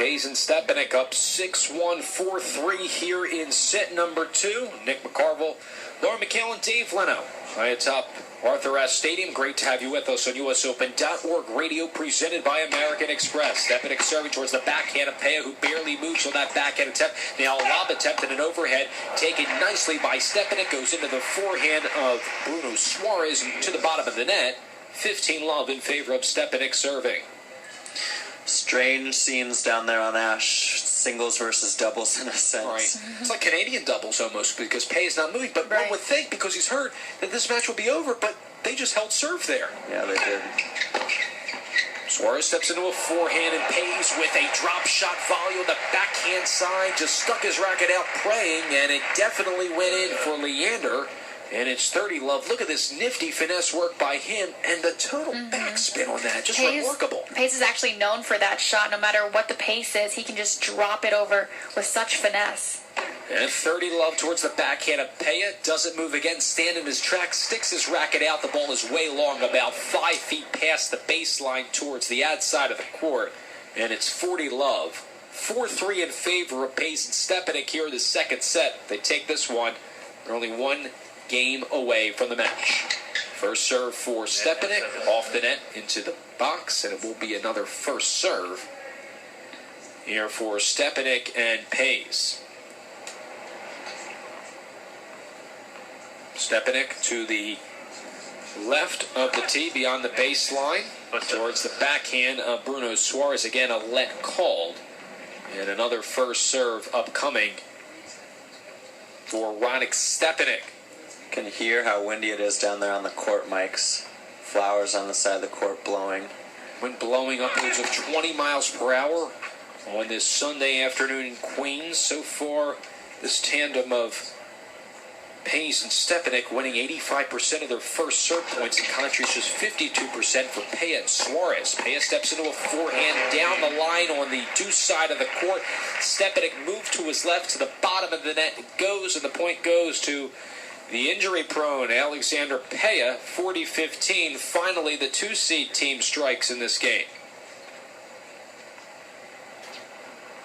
Hayes and Stepanek up 6-1, 4-3 here in set number 2. Nick McCarville, Laura McHale, Dave Leno. High atop Arthur Ashe Stadium. Great to have you with us on USOpen.org radio, presented by American Express. Stepanek serving towards the backhand of Peja, who barely moves on that backhand attempt. Now a lob attempt and an overhead taken nicely by Stepanek. Goes into the forehand of Bruno Suarez to the bottom of the net. 15-love in favor of Stepanek serving. Strange scenes down there on Ashe. Singles versus doubles in a sense. Right. It's like Canadian doubles almost, because Peja's not moving. But one would think, because he's hurt, that this match will be over, but they just held serve there. Yeah, they did. Suarez steps into a forehand and Peja with a drop shot volley on the backhand side. Just stuck his racket out praying, and it definitely went in for Leander. And it's 30-love. Look at this nifty finesse work by him, and the total backspin on that. Just remarkable. Peja is actually known for that shot. No matter what the pace is, he can just drop it over with such finesse. And 30-love towards the backhand of Peja. Doesn't move again. Stand in his track. Sticks his racket out. The ball is way long, about 5 feet past the baseline towards the outside of the court. And it's 40-love. 4-3 in favor of Peja and Stepanek here in the second set. They take this one. They're only one game away from the match. First serve for Stepanek, off the net into the box, and it will be another first serve here for Stepanek and Peja. Stepanek to the left of the tee beyond the baseline towards the backhand of Bruno Suarez. Again, a let called, and another first serve upcoming for Roddick Stepanek. You can hear how windy it is down there on the court mics. Flowers on the side of the court blowing. Wind blowing upwards of 20 miles per hour on this Sunday afternoon in Queens. So far, this tandem of Peja and Stepanek winning 85% of their first serve points. In contrast, just 52% for Peja and Suarez. Peja steps into a forehand down the line on the deuce side of the court. Stepanek moved to his left to the bottom of the net. It goes, and the point goes to the injury-prone Alexander Peja, 40-15. Finally, the 2-seed team strikes in this game.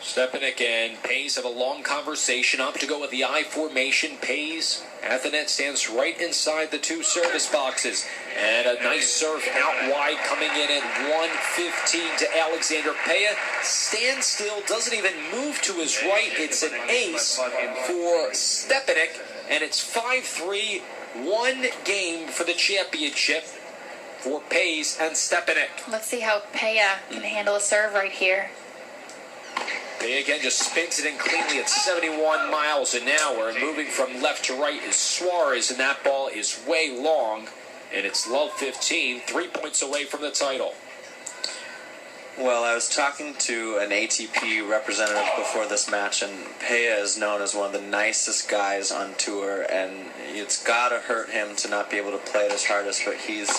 Stepanek and Peja have a long conversation. Up to go with the I formation. Peja at the net stands right inside the two service boxes. And a nice serve out wide coming in at 115 to Alexander Peja. Stands still, doesn't even move to his right. It's an ace for Stepanek. And it's 5-3, one game for the championship for Peja and Stepanek. Let's see how Peja can handle a serve right here. Peja again just spins it in cleanly at 71 miles an hour. And moving from left to right is Suarez, and that ball is way long. And it's love 15, 3 points away from the title. Well, I was talking to an ATP representative before this match, and Peja is known as one of the nicest guys on tour, and it's got to hurt him to not be able to play it his hardest, but he's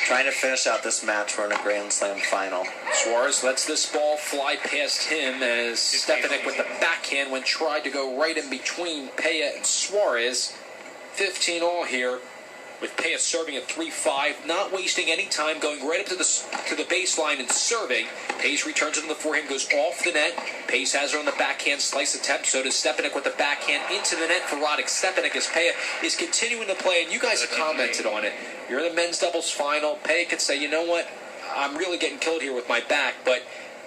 trying to finish out this match for a Grand Slam final. Suarez lets this ball fly past him as Stepanek with the backhand when tried to go right in between Peja and Suarez. 15 all here, with Peja serving at 3-5, not wasting any time, going right up to the baseline and serving. Peja returns it on the forehand, goes off the net. Peja has her on the backhand slice attempt. So does Stepanek with the backhand into the net for Roddick Stepanek as Peja is continuing to play. And you guys have commented on it. You're in the men's doubles final. Peja could say, you know what, I'm really getting killed here with my back, but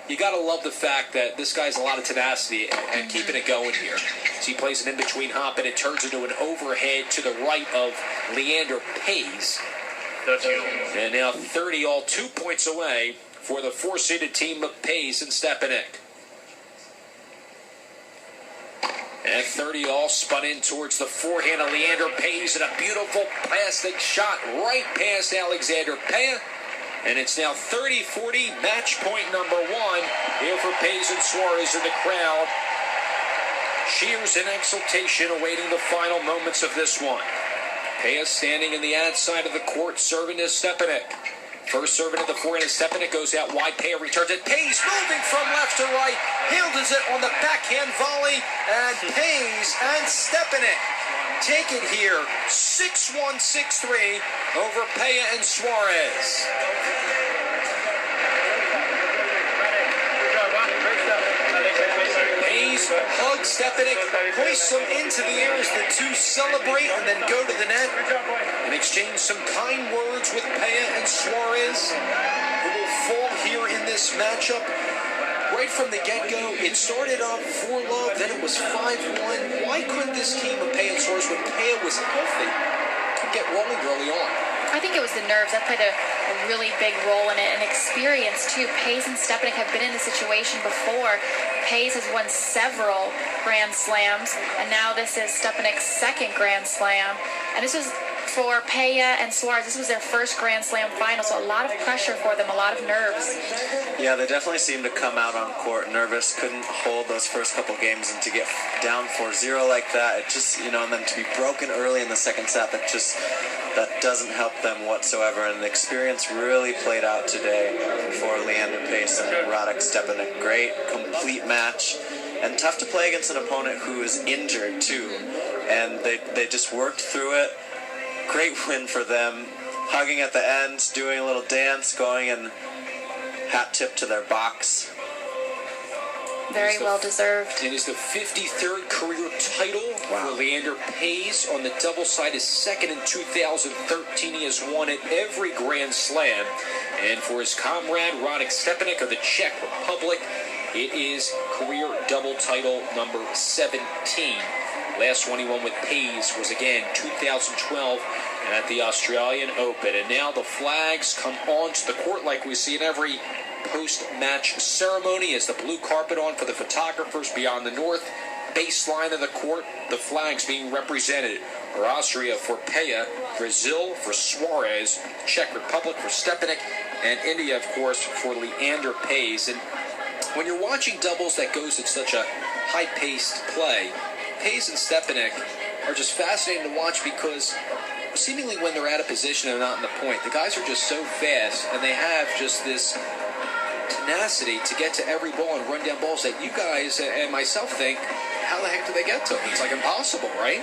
you got to love the fact that this guy's a lot of tenacity and keeping it going here. So he plays an in-between hop, and it turns into an overhead to the right of Leander Peja. And now 30 all, 2 points away for the 4-seeded team of Peja and Stepanek. And 30 all spun in towards the forehand of Leander Peja, and a beautiful plastic shot right past Alexander Peja. And it's now 30-40, match point number 1 here for Peja and Suarez in the crowd. Cheers and exultation awaiting the final moments of this one. Peja standing in the outside of the court, serving to Stepanek. First serving at the forehand, Stepanek goes out wide. Peja returns it. Peja moving from left to right. Hilders it on the backhand volley. And Peja and Stepanek take it here, 6-1, 6-3 over Peja and Suarez. Good job, huh? Great stuff. hug Stepanek, hoists him into the air as the two celebrate and then go to the net and exchange some kind words with Peja and Suarez, who will fall here in this matchup. Right from the get-go, it started off 4-love, then it was 5-1. Why couldn't this team of Peja and Suarez, when Peja was healthy, get rolling early on? I think it was the nerves that played a really big role in it, and experience too. Peja and Stepanek have been in this situation before. Peja has won several Grand Slams, and now this is Stepanek's second Grand Slam. And this was for Peja and Suarez. This was their first Grand Slam final, so a lot of pressure for them, a lot of nerves. Yeah, they definitely seemed to come out on court nervous, couldn't hold those first couple games, and to get down 4-0 like that, it just, and then to be broken early in the second set, that doesn't help them whatsoever. And the experience really played out today for Leander Pace and Radek Stepanek. Great, complete match, and tough to play against an opponent who is injured too. And they just worked through it. Great win for them. Hugging at the end, doing a little dance, going and hat tip to their box. Very well deserved. It is the 53rd career title for Leander Pace. On the double side, his second in 2013. He has won at every Grand Slam. And for his comrade, Radek Stepanek of the Czech Republic, it is career double title number 17. Last one he won with Pace was, again, 2012 at the Australian Open. And now the flags come onto the court like we see in every post-match ceremony, as the blue carpet on for the photographers beyond the north baseline of the court. The flags being represented are Austria for Peja, Brazil for Suarez, Czech Republic for Stepanek, and India, of course, for Leander Pace. And when you're watching doubles that goes at such a high-paced play, Pace and Stepanek are just fascinating to watch, because seemingly when they're out of position and not in the point, the guys are just so fast, and they have just this tenacity to get to every ball and run down balls that you guys and myself think, how the heck do they get to them? It's like impossible, right?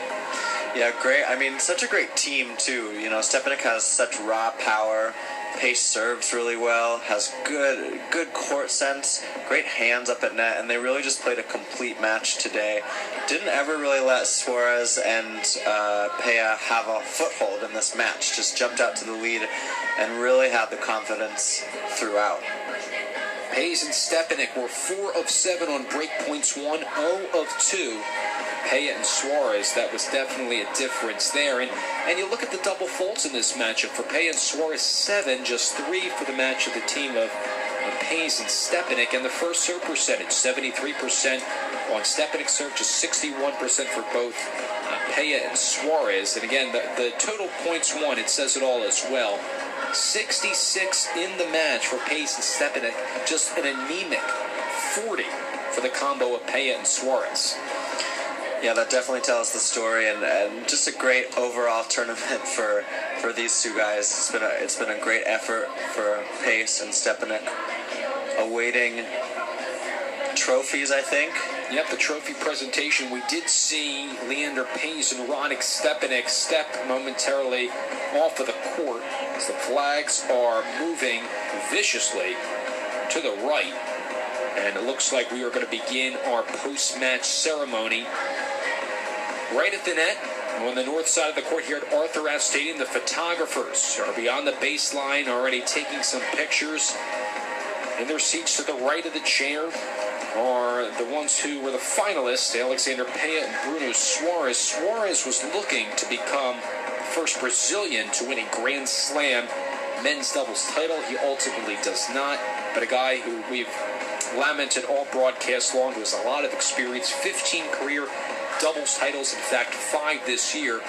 Yeah, great. I mean, such a great team, too. Stepanek has such raw power. Pace serves really well, has good court sense, great hands up at net, and they really just played a complete match today. Didn't ever really let Suarez and Peja have a foothold in this match. Just jumped out to the lead and really had the confidence throughout. Pace and Stepanek were 4 of 7 on break points, 1 0 of 2. Peja and Suarez, that was definitely a difference there. And you look at the double faults in this matchup. For Peja and Suarez, 7, just 3 for the match of the team of Pace and Stepanek. And the first serve percentage, 73% on Stepanek's serve, just 61% for both Peja and Suarez. And again, the total points won, it says it all as well. 66 in the match for Pace and Stepanek, just an anemic 40 for the combo of Peja and Suarez. Yeah, that definitely tells the story, and just a great overall tournament for these two guys. It's been a great effort for Pace and Stepanek, awaiting trophies, I think. Yep, the trophy presentation. We did see Leander Pace and Radek Stepanek step momentarily off of the court as the flags are moving viciously to the right. And it looks like we are going to begin our post-match ceremony. Right at the net, on the north side of the court here at Arthur Ashe Stadium, the photographers are beyond the baseline, already taking some pictures. In their seats to the right of the chair are the ones who were the finalists, Alexander Peja and Bruno Suarez. Suarez was looking to become the first Brazilian to win a Grand Slam men's doubles title. He ultimately does not, but a guy who we've lamented all broadcast long, who has a lot of experience, 15 career doubles titles, in fact 5 this year.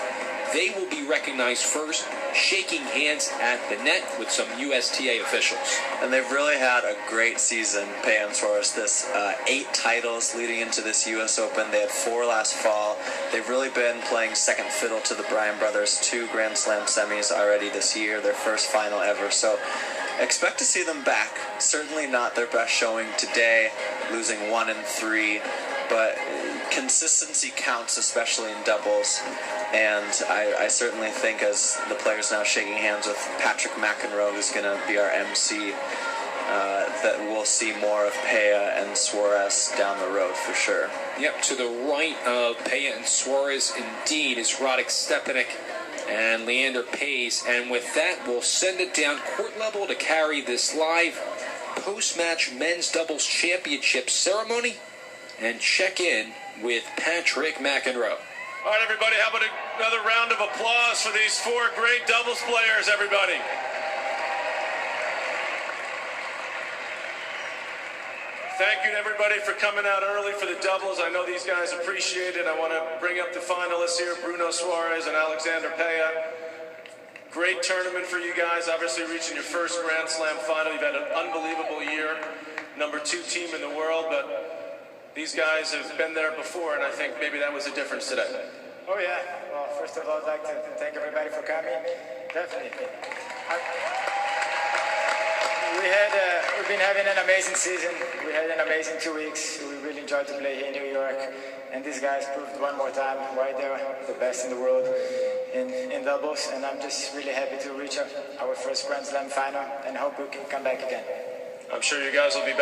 They will be recognized first, shaking hands at the net with some USTA officials. And they've really had a great season, Peja and Suarez. This 8 titles leading into this U.S. Open. They had 4 last fall. They've really been playing second fiddle to the Bryan brothers. 2 Grand Slam semis already this year, their first final ever. So expect to see them back. Certainly not their best showing today, losing 1 and 3, but consistency counts, especially in doubles. And I certainly think, as the players now shaking hands with Patrick McEnroe, who's going to be our MC, that we'll see more of Peja and Suarez down the road for sure. Yep, to the right of Peja and Suarez indeed is Radek Stepanek and Leander Paes. And with that, we'll send it down court level to carry this live post-match men's doubles championship ceremony and check in with Patrick McEnroe. All right, everybody, how about another round of applause for these four great doubles players, everybody? Thank you to everybody for coming out early for the doubles. I know these guys appreciate it. I want to bring up the finalists here, Bruno Suarez and Alexander Peja. Great tournament for you guys, obviously reaching your first Grand Slam final. You've had an unbelievable year, #2 team in the world, but these guys have been there before, and I think maybe that was the difference today. Oh, yeah. Well, first of all, I'd like to thank everybody for coming. Definitely. We've been having an amazing season. We had an amazing 2 weeks. We really enjoyed to play here in New York. And these guys proved one more time why they're the best in the world in doubles. And I'm just really happy to reach our first Grand Slam final and hope we can come back again. I'm sure you guys will be back.